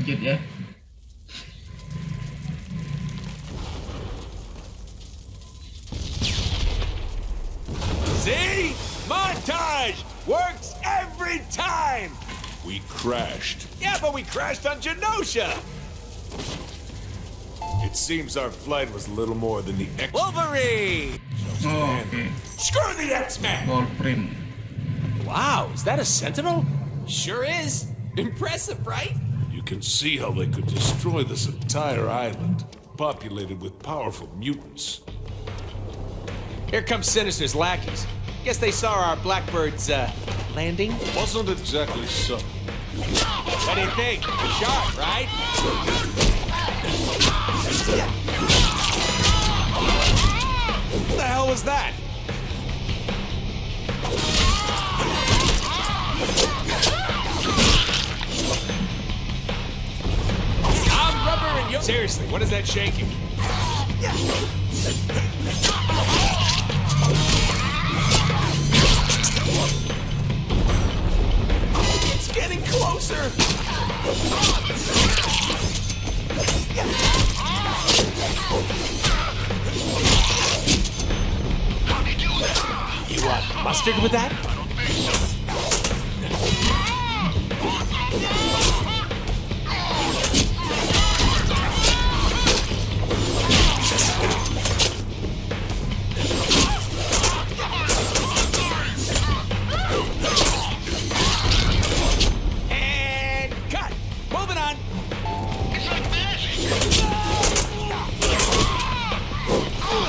lanjut ya. See? Montage! Works every time! We crashed. Yeah, but we crashed on Genosha! It seems our flight was little more than the X. Wolverine! Oh, oke. Screw the X-Men! Wolverine. Wow, is that a Sentinel? Sure is. Impressive, right? You can see how they could destroy this entire island, populated with powerful mutants. Here comes Sinister's lackeys. Guess they saw our Blackbird's, landing? Wasn't exactly so. What do you think? Sharp, right? What the hell was that? I'm rubber and you. Seriously, what is that shaking? It's getting closer. You want mustard with that? And cut. Moving on.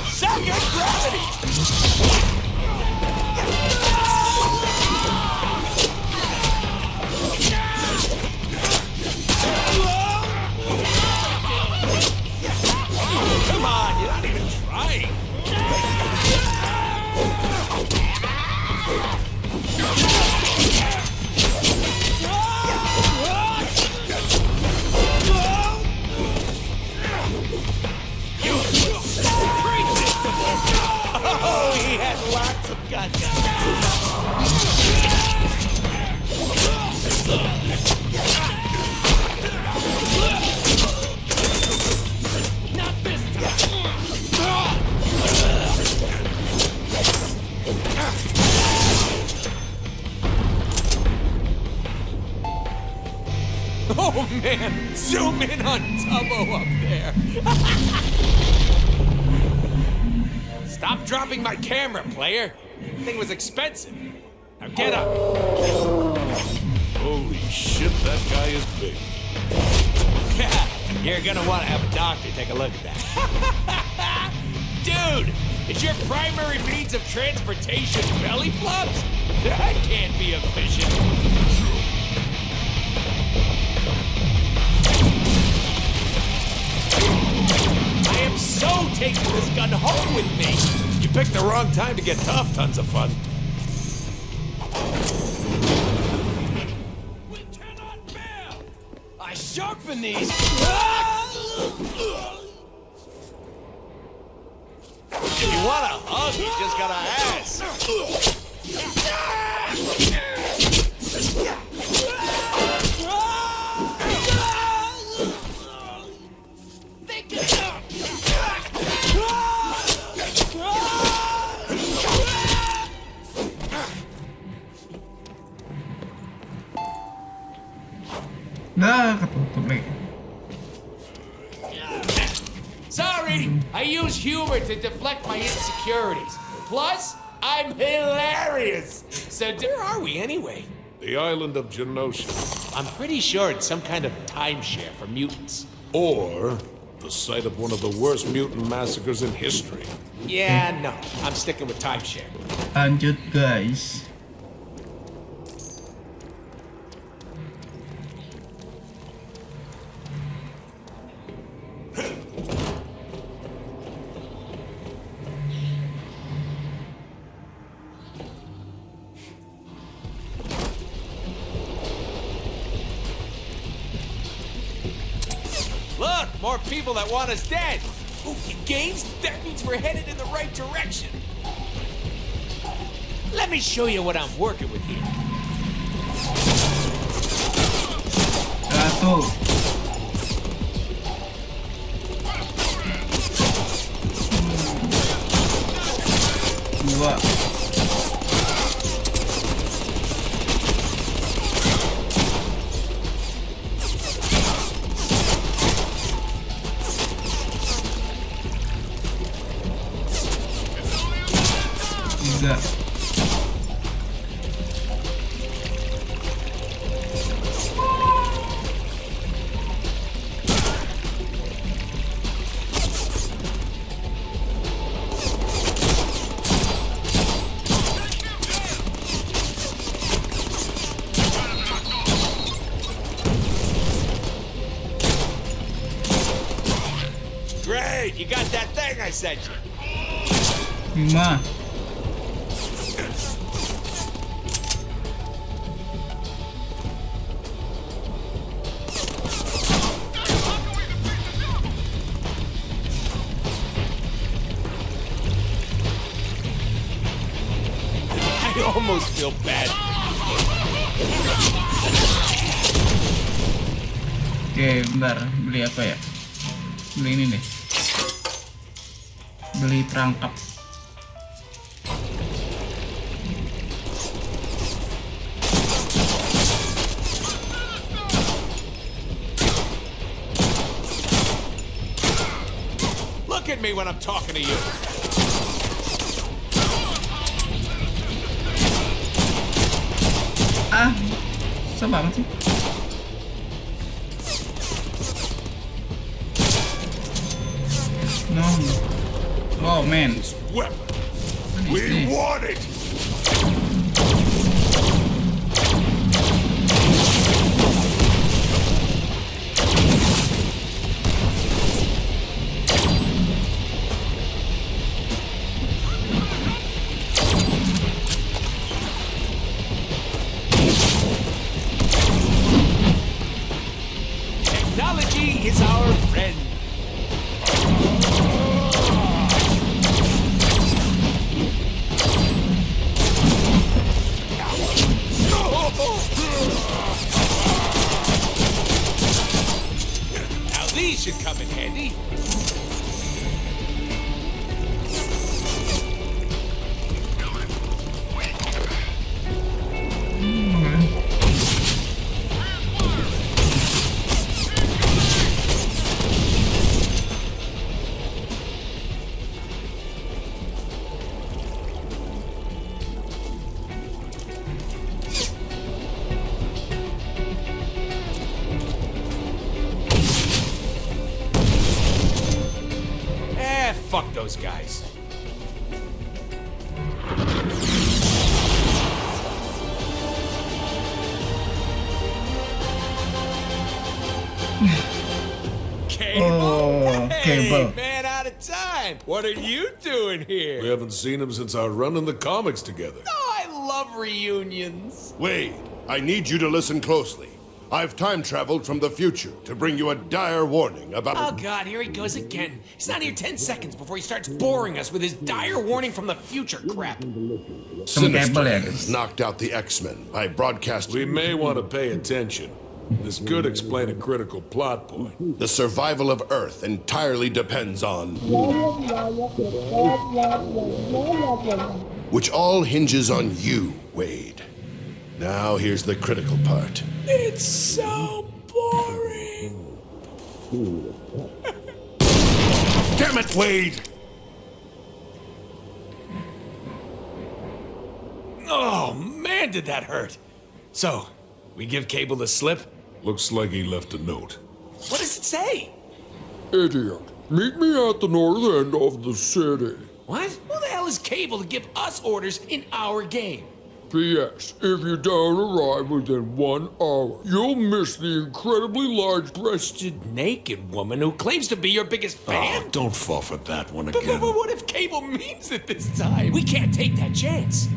Second gravity. Come on, you're not even trying. You predictable. Oh, he has lots of guns. Not this Oh man, zoom in on Tubbo up there. Stop dropping my camera, player. Thing was expensive. Now get up. Holy shit, that guy is big. You're gonna want to have a doctor take a look at that. Dude, is your primary means of transportation belly flops? That can't be efficient. I am so taking this gun home with me. You picked the wrong time to get tough, tons of fun. We cannot fail. I sharpen these. If you want a hug, you just gotta Dah ketutup lagi. Sorry, I use humor to deflect my insecurities. Plus, I'm hilarious. So where are we anyway? The island of Genosha. I'm pretty sure it's some kind of timeshare for mutants. Or the site of one of the worst mutant massacres in history. Yeah, no, I'm sticking with timeshare. Lanjut guys. Look, more people that want us dead. Ooh, games? That means we're headed in the right direction. Let me show you what I'm working with here. Satu. 2. Tiga. Great, you got that thing I sent you. 5. I almost feel bad. Oke, bentar. Beli apa ya? Beli ini deh. Beli perangkap. Look at me when I'm talking to you. Ah, susah banget sih. No. Oh man. This weapon. What is We this? want it! Technology is our friend. Now these should come in handy. Fuck those guys. Cable? Oh, Hey, Cable. man out of time. What are you doing here? We haven't seen him since our run in the comics together. Oh, I love reunions. Wade, I need you to listen closely. I've time traveled from the future to bring you a dire warning about. Oh, God, here he goes again. He's not here 10 seconds before he starts boring us with his dire warning from the future crap. Sinister Cable ya, has guys. knocked out the X-Men by broadcasting. We may want to pay attention. This could explain a critical plot point. The survival of Earth entirely depends on. Which all hinges on you, Wade. Now here's the critical part. It's so boring. Damn it, Wade! Oh, man, did that hurt. So, we give Cable the slip? Looks like he left a note. What does it say? Idiot. Meet me at the north end of the city. What? Who the hell is Cable to give us orders in our game? P.S. If you don't arrive within 1 hour, you'll miss the incredibly large-breasted. Naked woman who claims to be your biggest fan? Oh, don't fall for that one But again. what if Cable means it this time? We can't take that chance.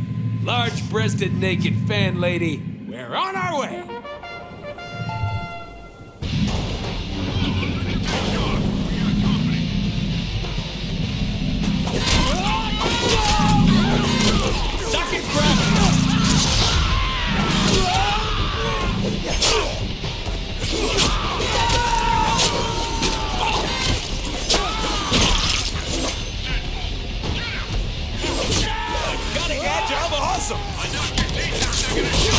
Large-breasted naked fan lady, we're on our way. Suck it, bro. awesome! My doctor tasers are gonna shoot!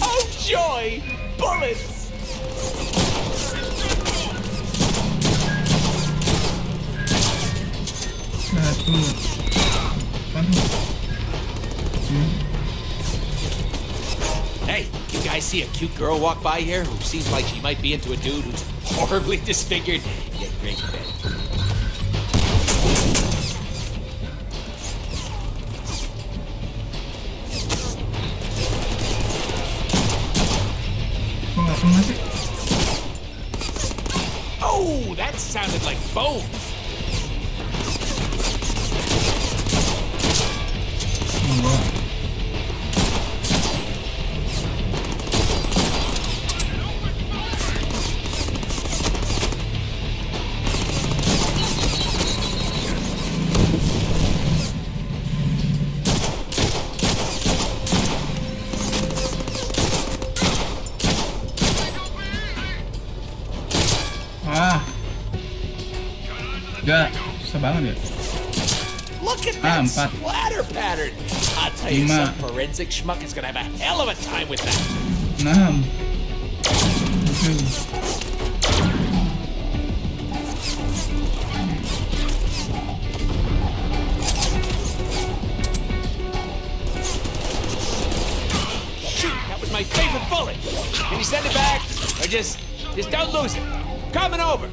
Oh joy! Bullets! Satu. Aduh. Hey, you guys see a cute girl walk by here who seems like she might be into a dude who's horribly disfigured yet great fit? Kok nggak kena sih? Oh, that sounded like bones. Enggak. Ah. Enggak, susah banget ya. Look at that empat. splatter pattern. I'll tell you, Lima. some forensic schmuck is gonna have a hell of a time with that. 6. 7. Shoot, that was my favorite bullet. Can you send it back? Or just don't lose it. Coming over.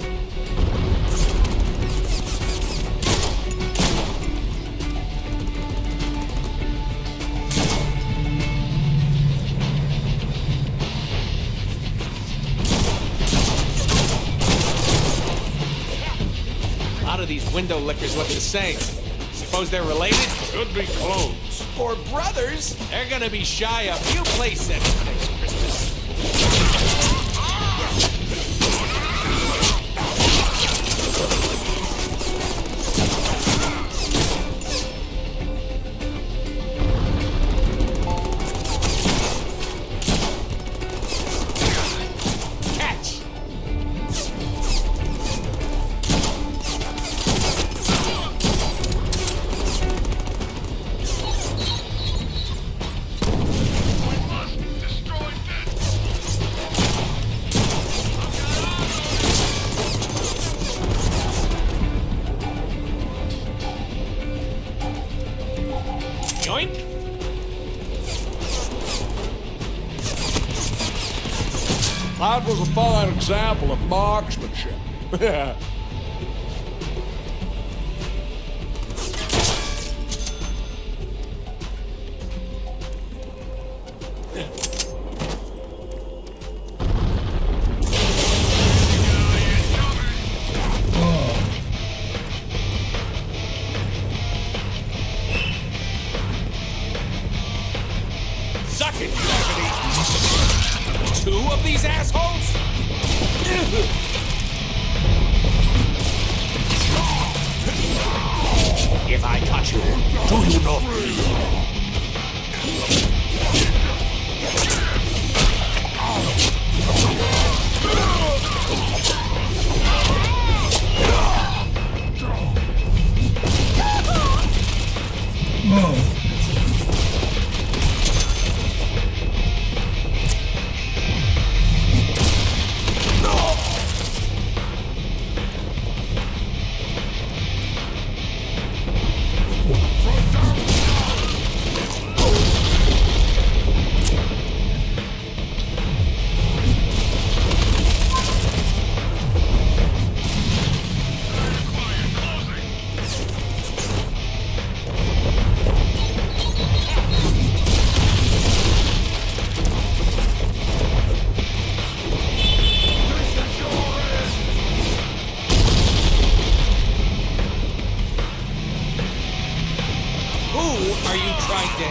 A lot of these window lickers look the same. Suppose they're related? Could be clones. Or brothers? They're gonna be shy a few playsets next Christmas. Catch! Yoink! That was a fine example of marksmanship. Suck it, gravity! 2 of these assholes? If I touch you, do you not bleed? Oh.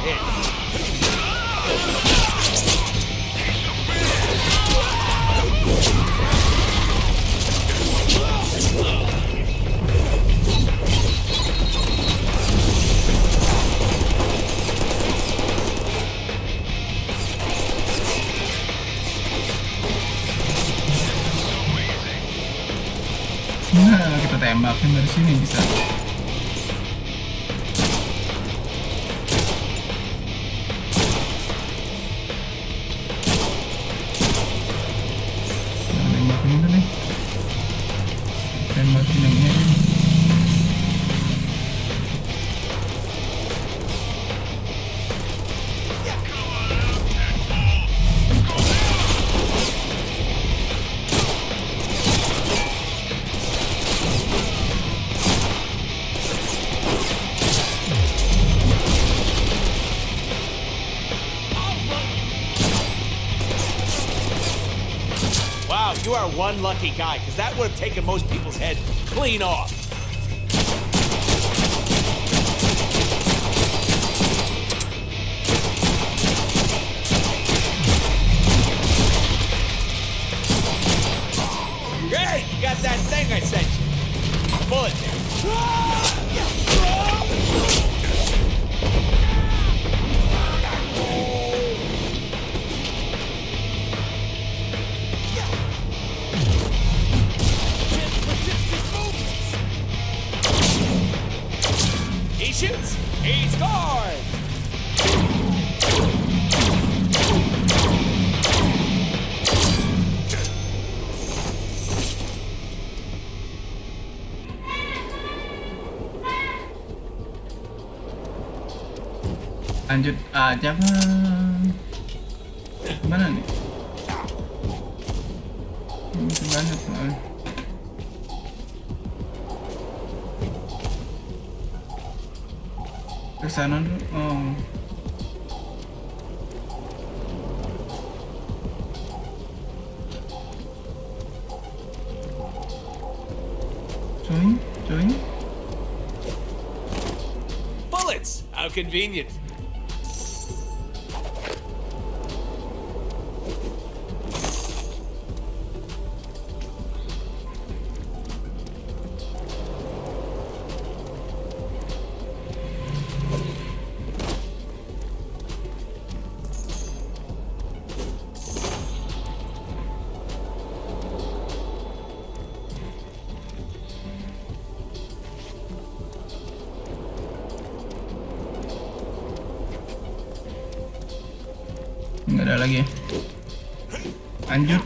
hit. Nah, kita tembakin dari sini bisa. Tembakin itu nih. Tembakin yang ini. Wow, you are one lucky guy, because that would have taken most people's head clean off. Great! You got that thing I sent you. Bullet there. He shoots! He scores! Lanjut aja bang. Gimana nih? Masih banyak soalnya. Ke sana dulu. Oh. Join. Bullets! How convenient. Nggak ada lagi ya. Lanjut.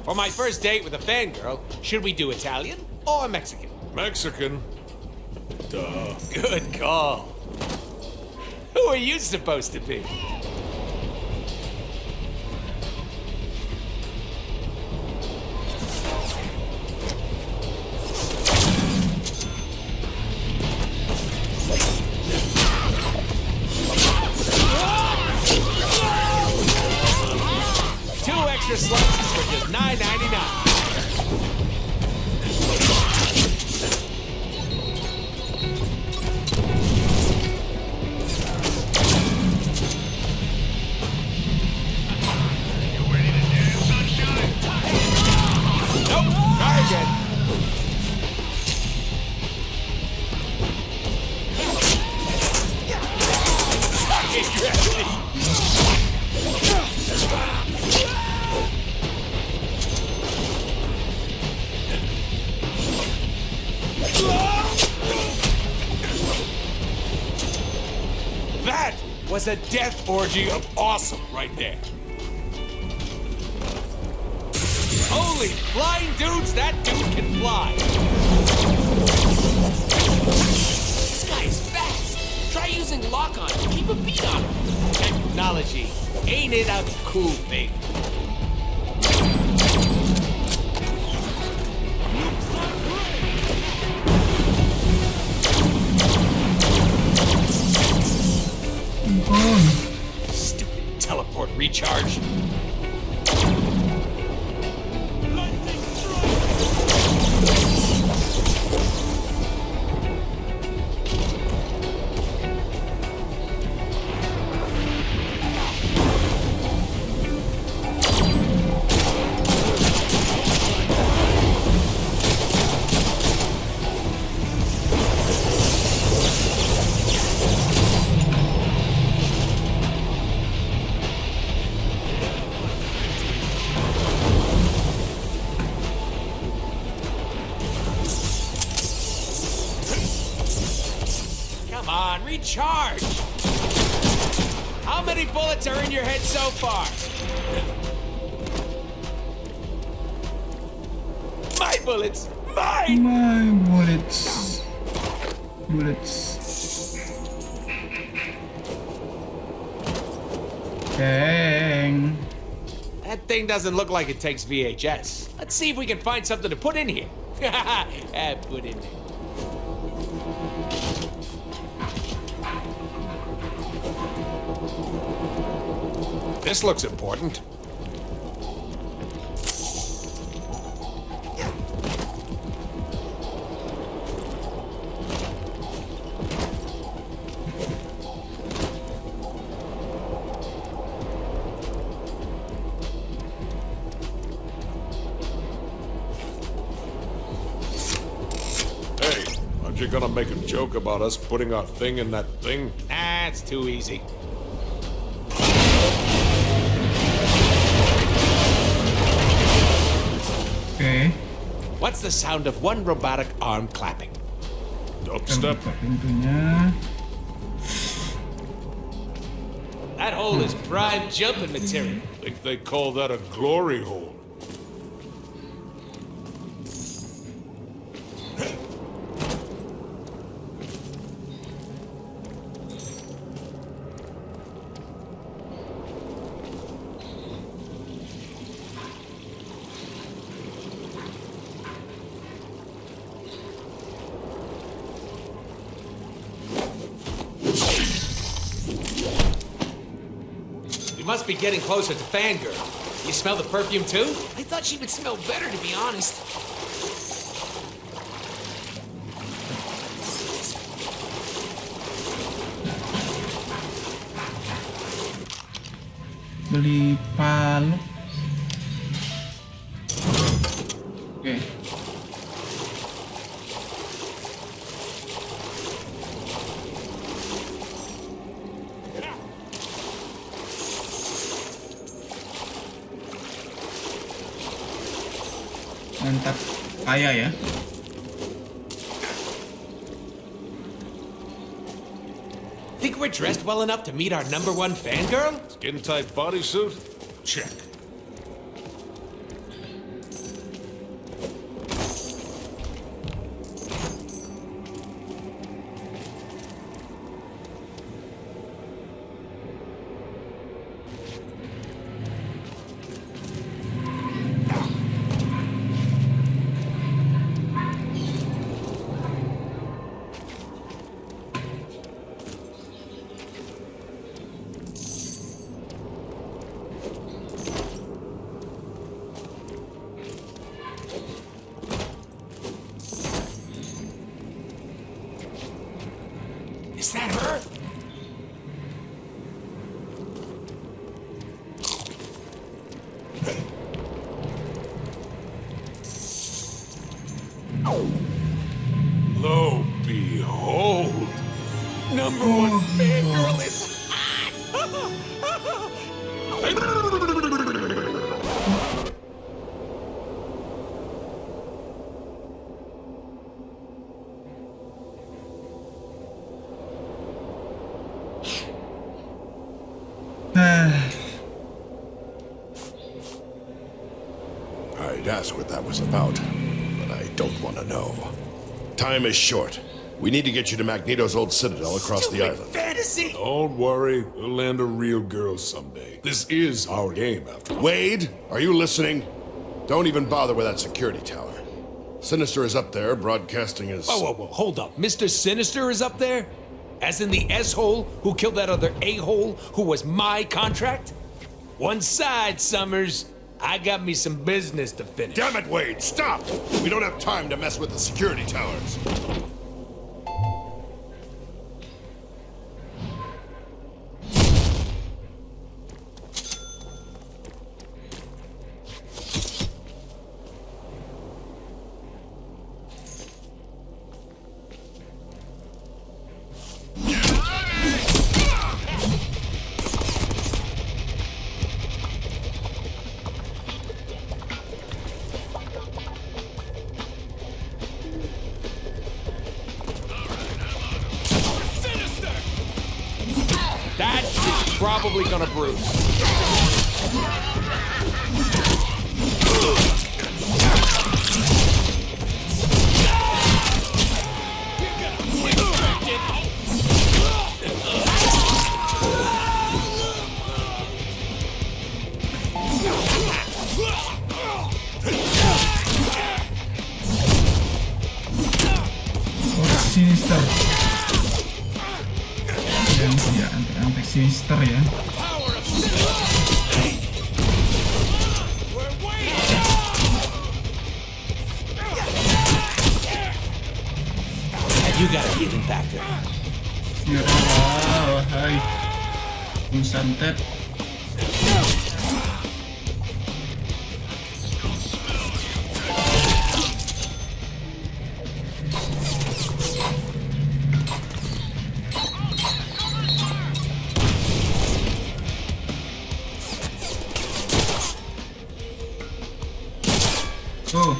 For my first date with a fangirl, should we do Italian or Mexican? Mexican. Duh. Good call. Who are you supposed to be? Two extra slices for just $9.99. That was a death orgy of awesome right there. Holy flying dudes, that dude can fly. This guy is fast. Try using lock-on to keep a beat on him. Technology, ain't it a cool thing? Recharge. Come on, recharge! How many bullets are in your head so far? My bullets! Mine! My bullets. Bullets. Dang. That thing doesn't look like it takes VHS. Let's see if we can find something to put in here. Put in there. This looks important. Hey, aren't you gonna make a joke about us putting our thing in that thing? That's too easy. Okay. What's the sound of one robotic arm clapping? Dubstep? Buka pintunya. That hole is prime jumping material. Think they call that a glory hole. We must be getting closer to Fangirl. You smell the perfume too? I thought she would smell better, to be honest. Beli palu. Oke. Mantap, kaya ya. Think we're dressed well enough to meet our #1 fangirl? Skin tight bodysuit? Check. Is that her? Lo behold! #1 fangirl is I'd ask what that was about, but I don't want to know. Time is short. We need to get you to Magneto's old citadel across the stupid island. fantasy. Don't worry, we'll land a real girl someday. This is our game, after all. Wade, are you listening? Don't even bother with that security tower. Sinister is up there, broadcasting his... Whoa, hold up. Mr. Sinister is up there? As in the S-hole who killed that other A-hole who was my contract? One side, Summers. I got me some business to finish. Damn it, Wade, stop! We don't have time to mess with the security towers. That is probably gonna bruise. Sinister. Ya, anti sinister ya. You got a healing factor. Ya Allah, hai. Santet. Oh.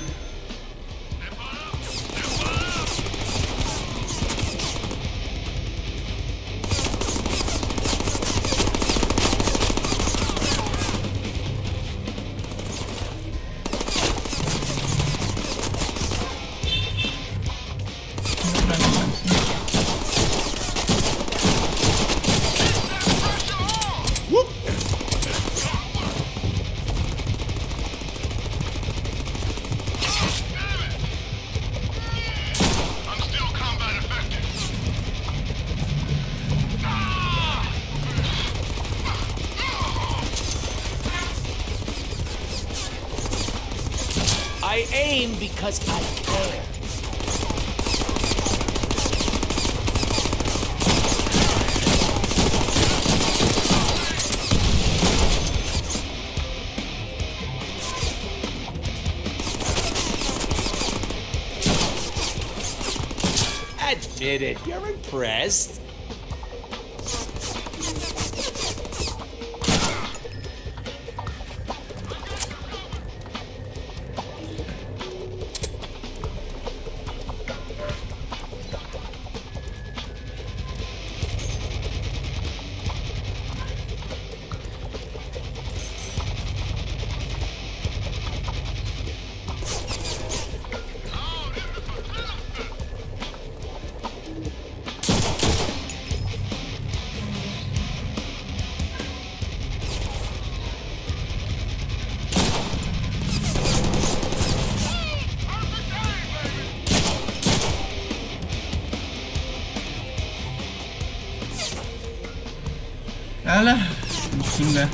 I aim because I care. Admit it, you're impressed. Alah, pusing dah.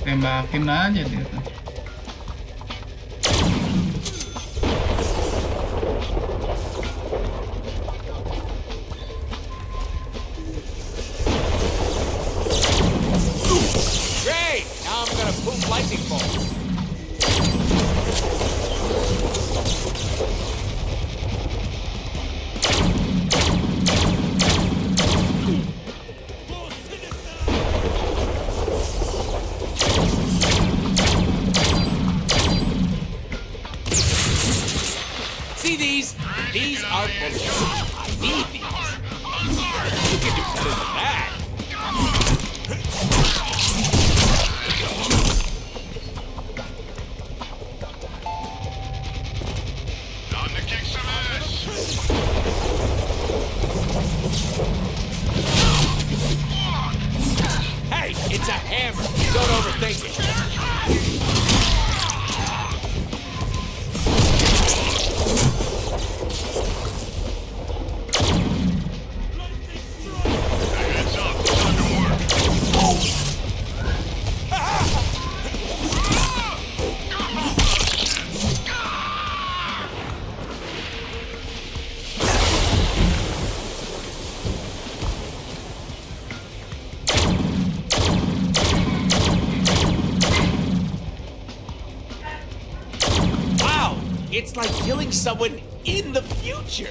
Tembakin aja dia tuh. Great! Now I'm gonna poop lightning bolts. See these? These are bullets. I need these. You can do better than that. It's a hammer. Don't overthink it. Wow, it's like killing someone in the future.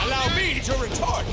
Allow me to retort.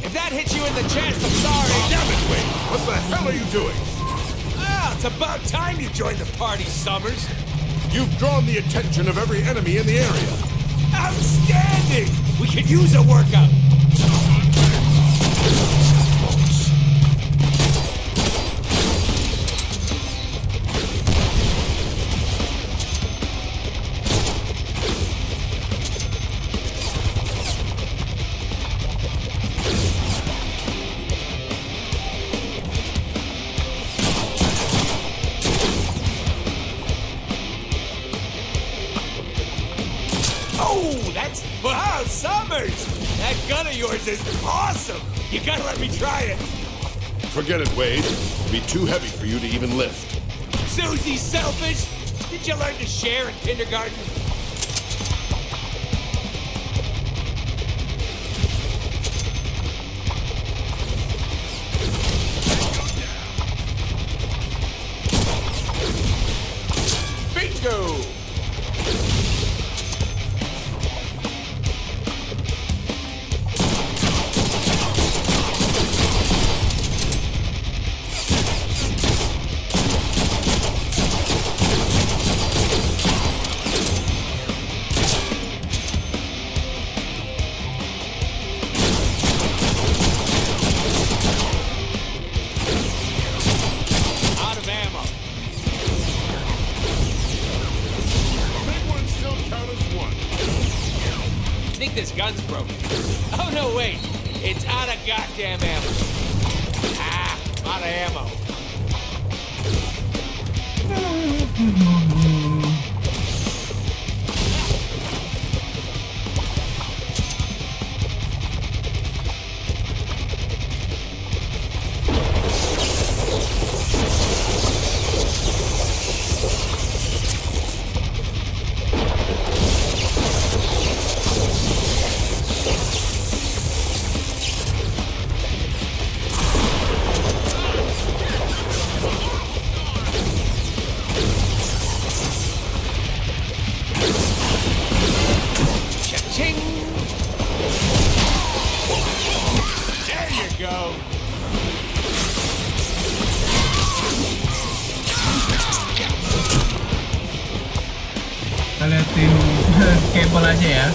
If that hits you in the chest, I'm sorry. Damn it, Wade! What the hell are you doing? Ah, it's about time you joined the party, Summers. You've drawn the attention of every enemy in the area. Outstanding! We could use a workout. Oh, that's... Wow, Summers! That gun of yours is awesome! You gotta let me try it. Forget it, Wade. It'll be too heavy for you to even lift. Susie Selfish! Did you learn to share in kindergarten? Bingo! Out of ammo. Big ones still count as one. I think this gun's broken. Oh, no, wait. It's out of goddamn ammo. Ah, out of ammo. Cha-ching! There you go. Kita liatin kabel aja ya.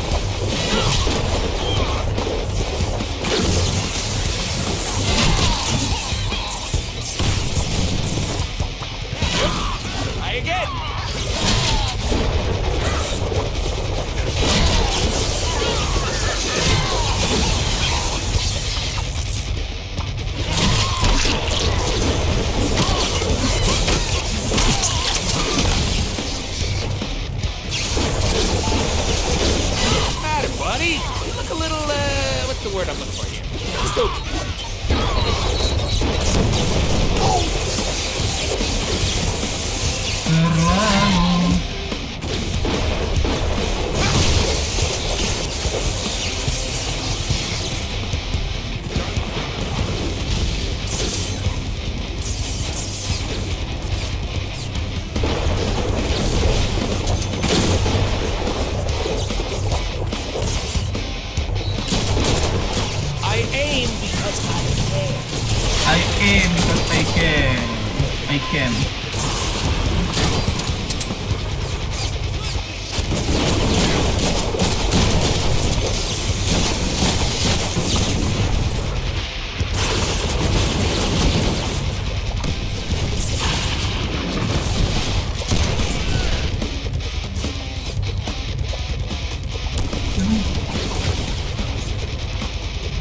Try again. Matter, buddy. You look a little, what's the word I'm looking for here? Stupid. Terlalu. I aim because I can. I aim because I can. I can.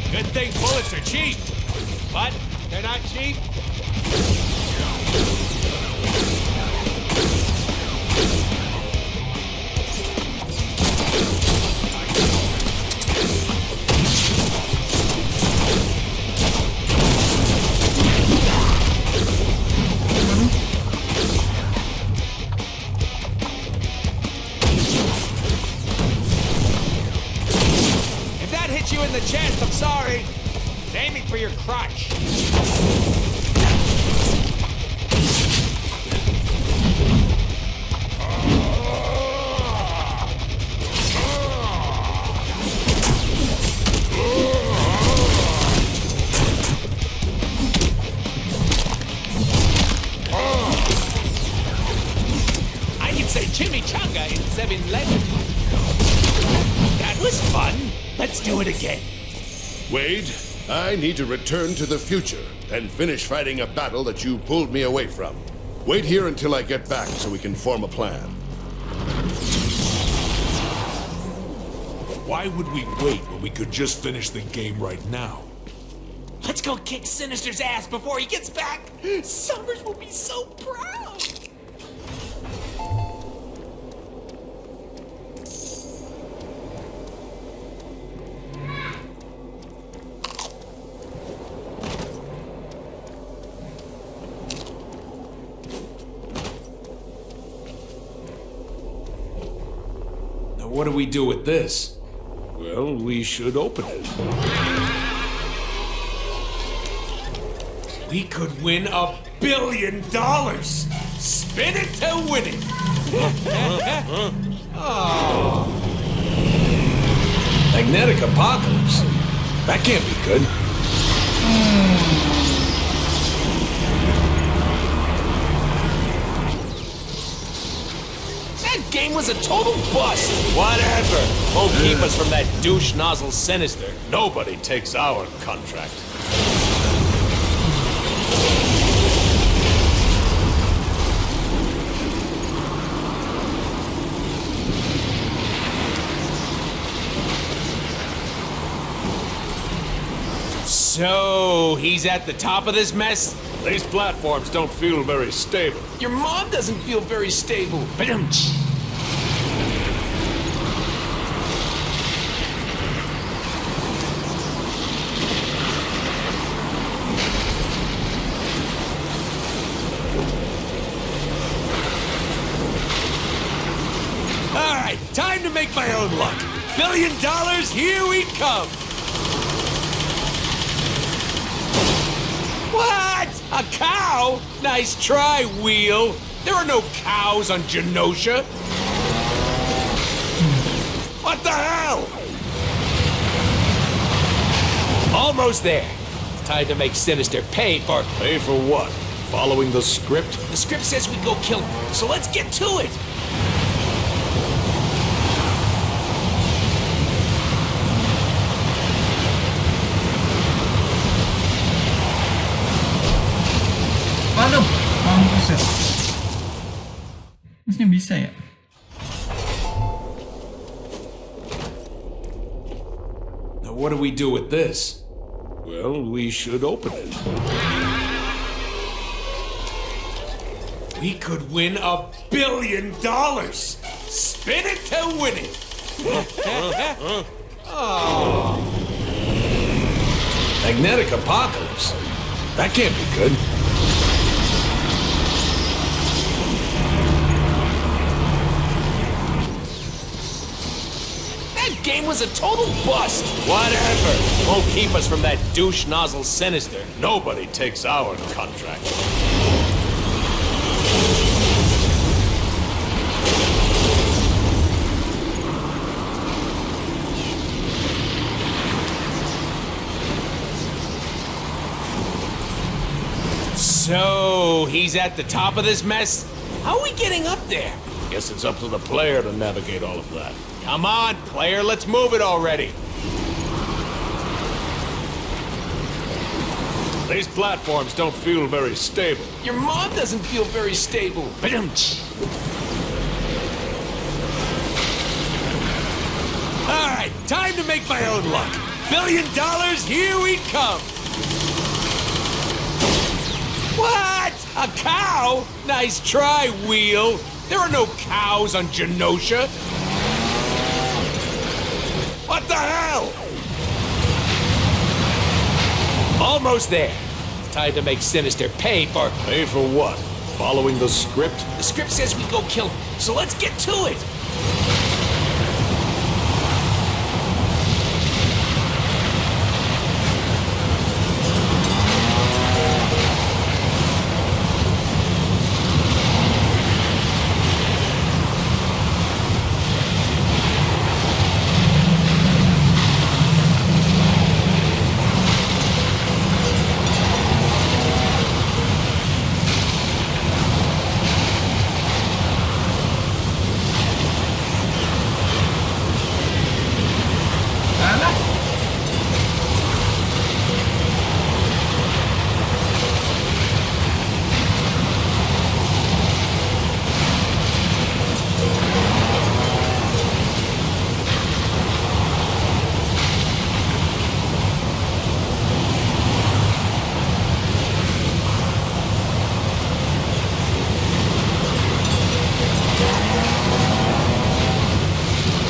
Good thing bullets are cheap. But they're not cheap. If that hits you in the chest, I'm sorry. It's aiming for your crotch. I can say chimichanga in 7-Eleven. That was fun. Let's do it again. Wade, I need to return to the future and finish fighting a battle that you pulled me away from. Wait here until I get back so we can form a plan. Why would we wait when we could just finish the game right now? Let's go kick Sinister's ass before he gets back. Summers will be so proud. Now what do we do with this? Well, we should open it. We could win $1 billion. Spin it to win it. Magnetic apocalypse? That can't be good. That game was a total bust. Whatever. Won't keep us from that douche nozzle Sinister. Nobody takes our contract. So, he's at the top of this mess? These platforms don't feel very stable. Your mom doesn't feel very stable. Ba-dum-tsh. All right, time to make my own luck. $1 billion, here we come. What? A cow? Nice try, Wheel. There are no cows on Genosha. What the hell? Almost there. It's time to make Sinister pay for... Pay for what? Following the script? The script says we go kill him, so let's get to it. Waduh, mampus ya. Harusnya bisa ya. Now what do we do with this? Well, we should open it. We could win $1 billion. Spin it to win it. Magnetic apocalypse? That can't be good. That game was a total bust. Whatever. Won't keep us from that douche nozzle Sinister. Nobody takes our contract. So, he's at the top of this mess? How are we getting up there? Guess it's up to the player to navigate all of that. Come on, player, let's move it already. These platforms don't feel very stable. Your mom doesn't feel very stable. All right, time to make my own luck. $1 billion, here we come. What? A cow? Nice try, Wheel. There are no cows on Genosha. What the hell? Almost there. It's time to make Sinister pay for... Pay for what? Following the script? The script says we go kill him, so let's get to it.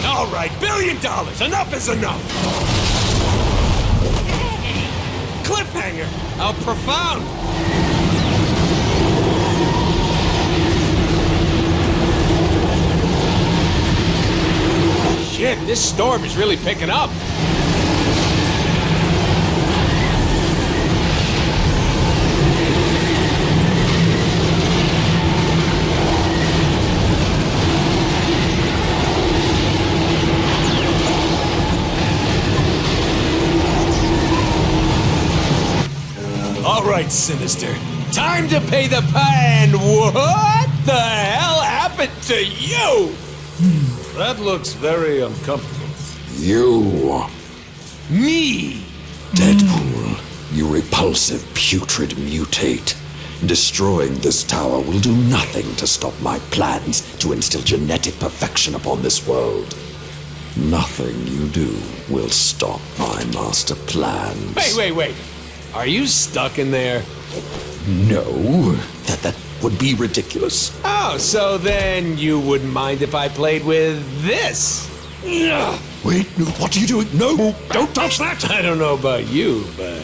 All right, $1 billion. Enough is enough. Cliffhanger. How profound. Shit, this storm is really picking up. All right, Sinister. Time to pay the and what the hell happened to you? That looks very uncomfortable. You, Me? DeadPool, you repulsive, putrid mutate. Destroying this tower will do nothing to stop my plans to instill genetic perfection upon this world. Nothing you do will stop my master plans. Wait. Are you stuck in there? No, that would be ridiculous. Oh, so then you wouldn't mind if I played with this? Wait, no, what are you doing? No, don't touch that! I don't know about you, but...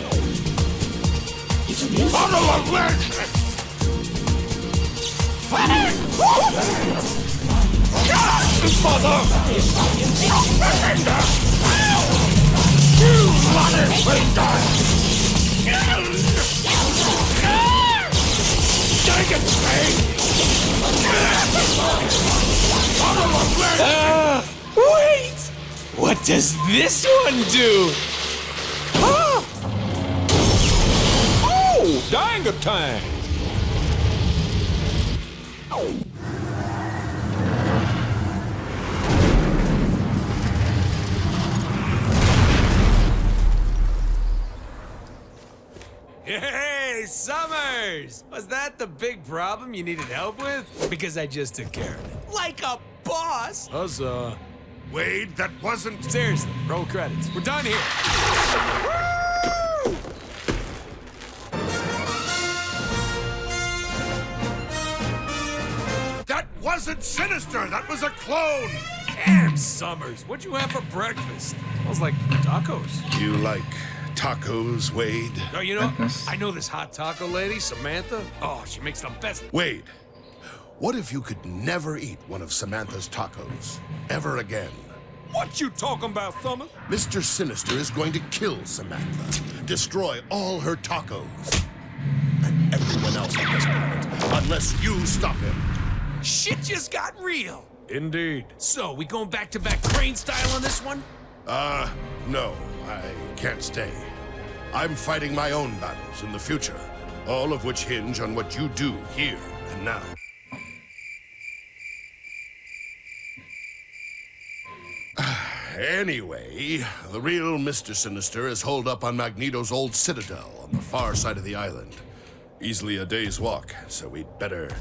Wait! What does this one do? Huh? Oh, dang it time! Hey, Summers! Was that the big problem you needed help with? Because I just took care of it. Like a boss! Huzzah. Wade, that wasn't... Seriously, roll credits. We're done here. Woo! That wasn't Sinister! That was a clone! Damn, Summers, what'd you have for breakfast? Smells like tacos. You like tacos, Wade. Oh, you know, Tacos. I know this hot taco lady, Samantha. Oh, she makes the best. Wade, what if you could never eat one of Samantha's tacos? Ever again? What you talking about, Thummer? Mr. Sinister is going to kill Samantha, destroy all her tacos, and everyone else on this planet, unless you stop him. Shit just got real. Indeed. So, we going back-to-back Crane style on this one? No, I can't stay. I'm fighting my own battles in the future, all of which hinge on what you do here and now. Anyway, the real Mr. Sinister is holed up on Magneto's old citadel on the far side of the island. Easily a day's walk, so we'd better...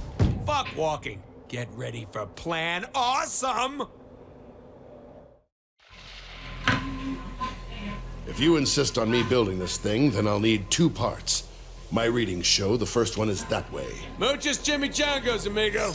Fuck walking. Get ready for Plan Awesome! If you insist on me building this thing, then I'll need 2 parts. My readings show the first one is that way. Muchos chimichangas, amigo.